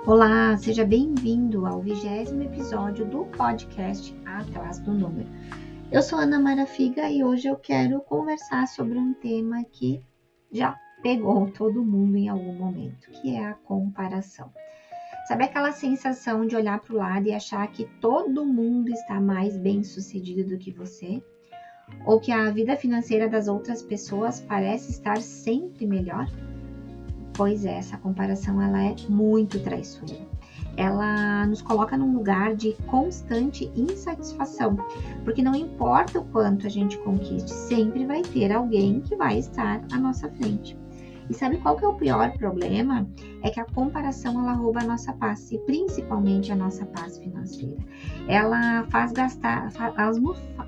Olá, seja bem-vindo ao 20º episódio do podcast Atrás do Número. Eu sou Ana Mara Figa e hoje eu quero conversar sobre um tema que já pegou todo mundo em algum momento, que é a comparação. Sabe aquela sensação de olhar para o lado e achar que todo mundo está mais bem-sucedido do que você? Ou que a vida financeira das outras pessoas parece estar sempre melhor? Pois é, essa comparação ela é muito traiçoeira. Ela nos coloca num lugar de constante insatisfação, porque não importa o quanto a gente conquiste, sempre vai ter alguém que vai estar à nossa frente. E sabe qual que é o pior problema? É que a comparação ela rouba a nossa paz, e principalmente a nossa paz financeira. Ela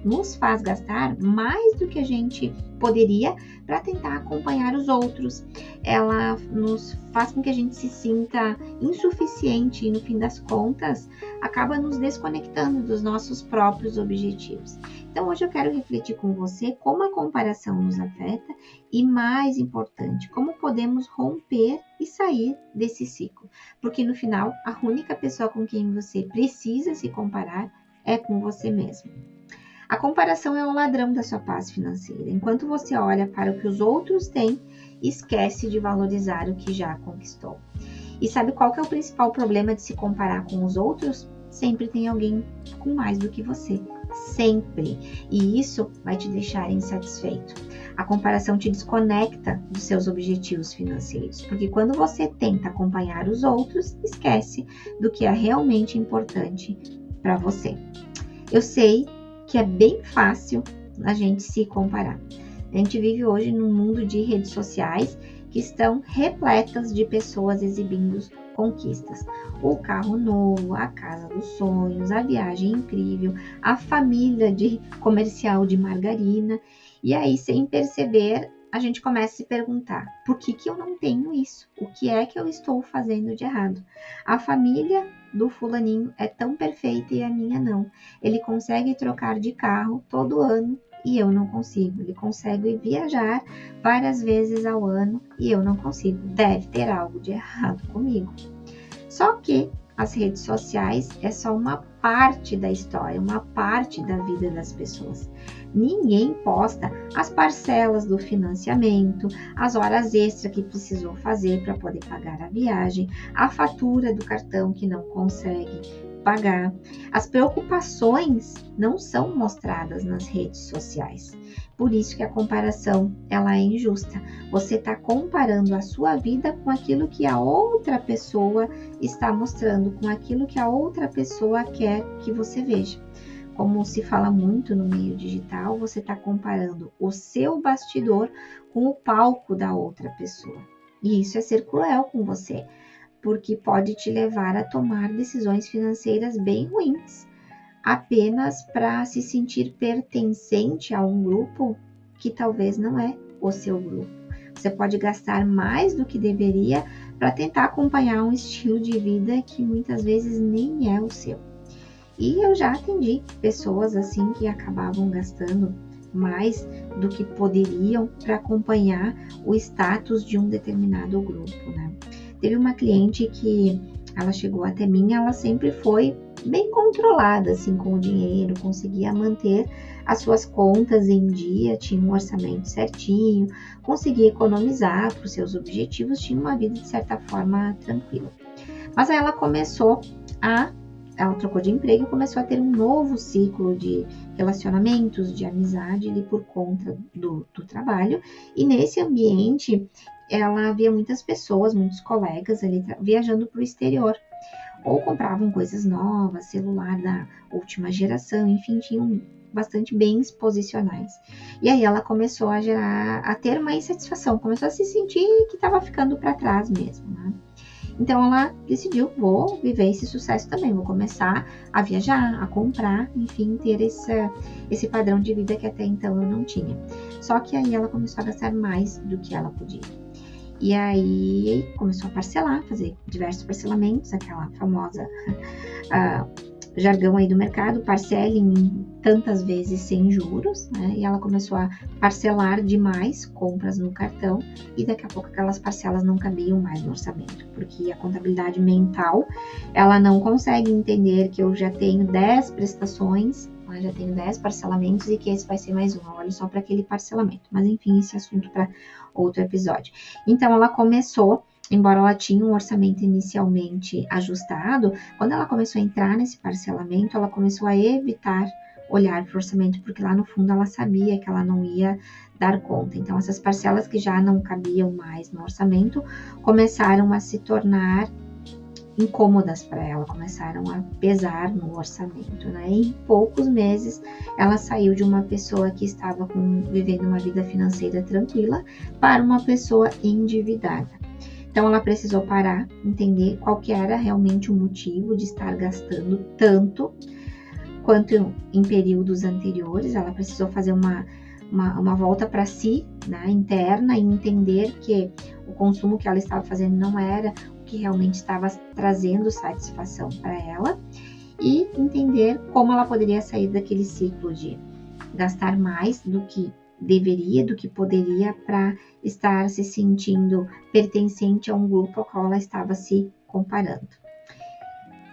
nos faz gastar mais do que a gente poderia para tentar acompanhar os outros. Ela nos faz com que a gente se sinta insuficiente e, no fim das contas, acaba nos desconectando dos nossos próprios objetivos. Então, hoje eu quero refletir com você como a comparação nos afeta e, mais importante, como podemos romper e sair desse ciclo. Porque, no final, a única pessoa com quem você precisa se comparar é com você mesmo. A comparação é o ladrão da sua paz financeira. Enquanto você olha para o que os outros têm, esquece de valorizar o que já conquistou. E sabe qual que é o principal problema de se comparar com os outros? Sempre tem alguém com mais do que você. Sempre. E isso vai te deixar insatisfeito. A comparação te desconecta dos seus objetivos financeiros, porque quando você tenta acompanhar os outros, esquece do que é realmente importante para você. Eu sei que é bem fácil a gente se comparar. A gente vive hoje num mundo de redes sociais que estão repletas de pessoas exibindo conquistas. O carro novo, a casa dos sonhos, a viagem incrível, a família de comercial de margarina. E aí, sem perceber, a gente começa a se perguntar, por que eu não tenho isso? O que é que eu estou fazendo de errado? A família do fulaninho é tão perfeita e a minha não. Ele consegue trocar de carro todo ano e eu não consigo. Ele consegue viajar várias vezes ao ano e eu não consigo. Deve ter algo de errado comigo. Só que as redes sociais é só uma parte da história, uma parte da vida das pessoas. Ninguém posta as parcelas do financiamento, as horas extras que precisou fazer para poder pagar a viagem, a fatura do cartão que não consegue pagar. As preocupações não são mostradas nas redes sociais. Por isso que a comparação ela é injusta. Você está comparando a sua vida com aquilo que a outra pessoa está mostrando, com aquilo que a outra pessoa quer que você veja. Como se fala muito no meio digital, você está comparando o seu bastidor com o palco da outra pessoa. E isso é ser cruel com você, porque pode te levar a tomar decisões financeiras bem ruins, apenas para se sentir pertencente a um grupo que talvez não é o seu grupo. Você pode gastar mais do que deveria para tentar acompanhar um estilo de vida que muitas vezes nem é o seu. E eu já atendi pessoas assim que acabavam gastando mais do que poderiam para acompanhar o status de um determinado grupo, né? Teve uma cliente que ela chegou até mim, ela sempre foi bem controlada assim com o dinheiro, conseguia manter as suas contas em dia, tinha um orçamento certinho, conseguia economizar para os seus objetivos, tinha uma vida de certa forma tranquila. Mas aí ela trocou de emprego e começou a ter um novo ciclo de relacionamentos, de amizade ali por conta do trabalho. E nesse ambiente, ela via muitas pessoas, muitos colegas ali viajando para o exterior. Ou compravam coisas novas, celular da última geração, enfim, tinham bastante bens posicionais. E aí ela começou a ter uma insatisfação, começou a se sentir que estava ficando para trás mesmo, né? Então ela decidiu, vou viver esse sucesso também, vou começar a viajar, a comprar, enfim, ter esse padrão de vida que até então eu não tinha. Só que aí ela começou a gastar mais do que ela podia. E aí começou a parcelar, fazer diversos parcelamentos, aquela famosa jargão aí do mercado, parcele em tantas vezes sem juros, né? E ela começou a parcelar demais compras no cartão e daqui a pouco aquelas parcelas não cabiam mais no orçamento, porque a contabilidade mental, ela não consegue entender que eu já tenho 10 prestações, eu já tenho 10 parcelamentos e que esse vai ser mais um. Olha só para aquele parcelamento. Mas enfim, esse assunto para outro episódio. Então ela começou, embora ela tinha um orçamento inicialmente ajustado, quando ela começou a entrar nesse parcelamento, ela começou a evitar olhar para o orçamento, porque lá no fundo ela sabia que ela não ia dar conta. Então essas parcelas que já não cabiam mais no orçamento começaram a se tornar incômodas para ela, começaram a pesar no orçamento, né? E em poucos meses ela saiu de uma pessoa que estava vivendo uma vida financeira tranquila para uma pessoa endividada. Então ela precisou parar, entender qual que era realmente o motivo de estar gastando tanto quanto em períodos anteriores. Ela precisou fazer uma volta para si, né, interna, e entender que o consumo que ela estava fazendo não era que realmente estava trazendo satisfação para ela, e entender como ela poderia sair daquele ciclo de gastar mais do que deveria, do que poderia, para estar se sentindo pertencente a um grupo ao qual ela estava se comparando.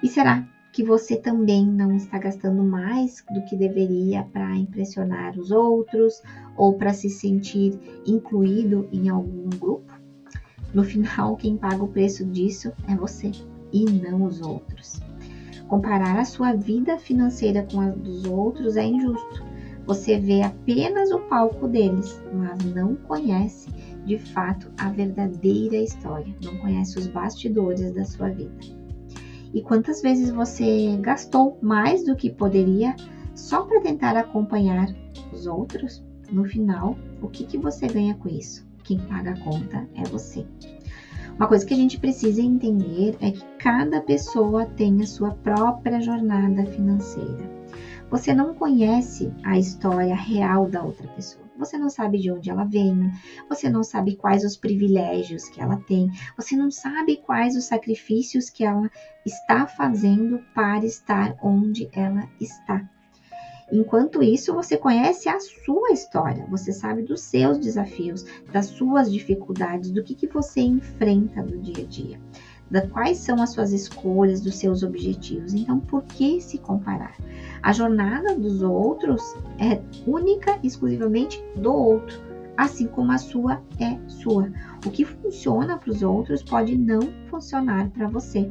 E será que você também não está gastando mais do que deveria para impressionar os outros ou para se sentir incluído em algum grupo? No final, quem paga o preço disso é você e não os outros. Comparar a sua vida financeira com a dos outros é injusto. Você vê apenas o palco deles, mas não conhece de fato a verdadeira história, não conhece os bastidores da sua vida. E quantas vezes você gastou mais do que poderia só para tentar acompanhar os outros? No final, o que você ganha com isso? Quem paga a conta é você. Uma coisa que a gente precisa entender é que cada pessoa tem a sua própria jornada financeira. Você não conhece a história real da outra pessoa. Você não sabe de onde ela vem, você não sabe quais os privilégios que ela tem, você não sabe quais os sacrifícios que ela está fazendo para estar onde ela está. Enquanto isso, você conhece a sua história, você sabe dos seus desafios, das suas dificuldades, do que você enfrenta no dia a dia, quais são as suas escolhas, dos seus objetivos. Então, por que se comparar? A jornada dos outros é única e exclusivamente do outro, assim como a sua é sua. O que funciona para os outros pode não funcionar para você.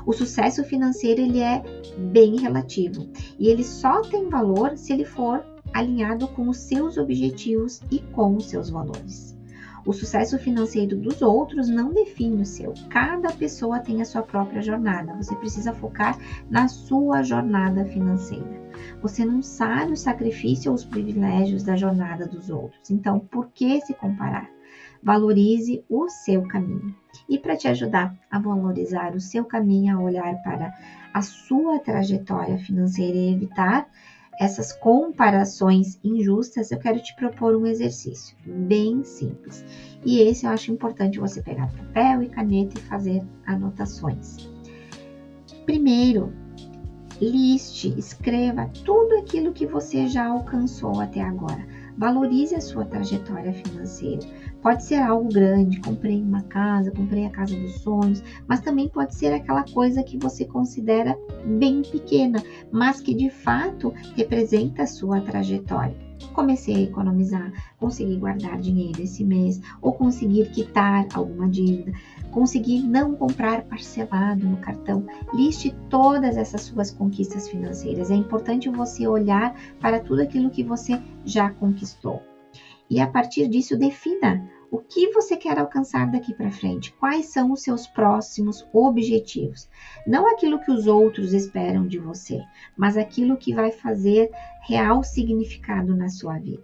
O sucesso financeiro, ele é bem relativo e ele só tem valor se ele for alinhado com os seus objetivos e com os seus valores. O sucesso financeiro dos outros não define o seu. Cada pessoa tem a sua própria jornada. Você precisa focar na sua jornada financeira. Você não sabe o sacrifício ou os privilégios da jornada dos outros. Então, por que se comparar? Valorize o seu caminho. E para te ajudar a valorizar o seu caminho, a olhar para a sua trajetória financeira e evitar essas comparações injustas, eu quero te propor um exercício bem simples. E esse eu acho importante você pegar papel e caneta e fazer anotações. Primeiro, liste, escreva tudo aquilo que você já alcançou até agora. Valorize a sua trajetória financeira. Pode ser algo grande, comprei uma casa, comprei a casa dos sonhos, mas também pode ser aquela coisa que você considera bem pequena, mas que de fato representa a sua trajetória. Comecei a economizar, consegui guardar dinheiro esse mês, ou conseguir quitar alguma dívida, conseguir não comprar parcelado no cartão. Liste todas essas suas conquistas financeiras. É importante você olhar para tudo aquilo que você já conquistou. E a partir disso, defina o que você quer alcançar daqui para frente. Quais são os seus próximos objetivos? Não aquilo que os outros esperam de você, mas aquilo que vai fazer real significado na sua vida.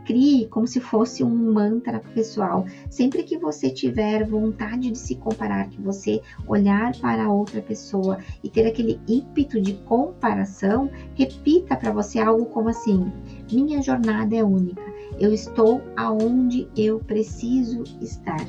Crie como se fosse um mantra pessoal. Sempre que você tiver vontade de se comparar, que você olhar para outra pessoa e ter aquele ímpeto de comparação, repita para você algo como assim: minha jornada é única. Eu estou aonde eu preciso estar.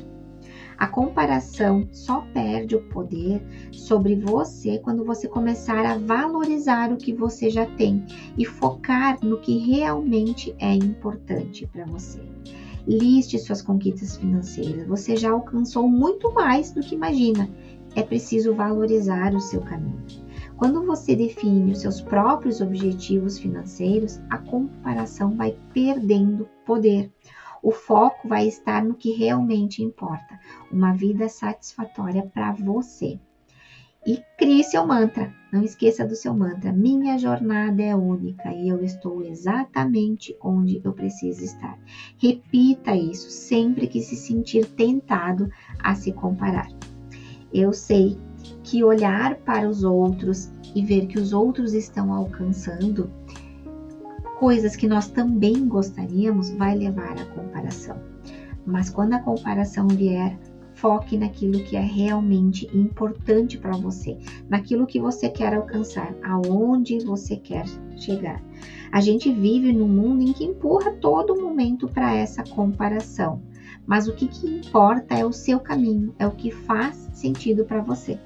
A comparação só perde o poder sobre você quando você começar a valorizar o que você já tem e focar no que realmente é importante para você. Liste suas conquistas financeiras. Você já alcançou muito mais do que imagina. É preciso valorizar o seu caminho. Quando você define os seus próprios objetivos financeiros, a comparação vai perdendo poder. O foco vai estar no que realmente importa, uma vida satisfatória para você. E crie seu mantra. Não esqueça do seu mantra. Minha jornada é única e eu estou exatamente onde eu preciso estar. Repita isso sempre que se sentir tentado a se comparar. Eu sei que olhar para os outros e ver que os outros estão alcançando coisas que nós também gostaríamos vai levar à comparação. Mas quando a comparação vier, foque naquilo que é realmente importante para você, naquilo que você quer alcançar, aonde você quer chegar. A gente vive num mundo em que empurra todo momento para essa comparação, mas o que importa é o seu caminho, é o que faz sentido para você.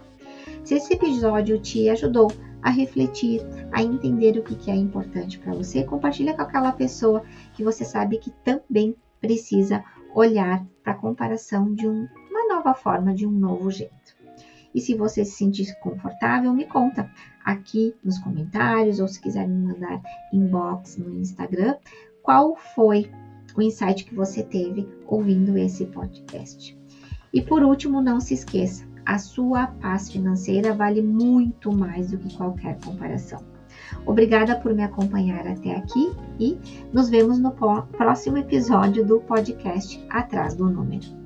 Se esse episódio te ajudou a refletir, a entender o que é importante para você, compartilha com aquela pessoa que você sabe que também precisa olhar para a comparação de uma nova forma, de um novo jeito. E se você se sentir confortável, me conta aqui nos comentários, ou se quiser me mandar inbox no Instagram, qual foi o insight que você teve ouvindo esse podcast. E por último, não se esqueça, a sua paz financeira vale muito mais do que qualquer comparação. Obrigada por me acompanhar até aqui e nos vemos no próximo episódio do podcast Atrás do Número.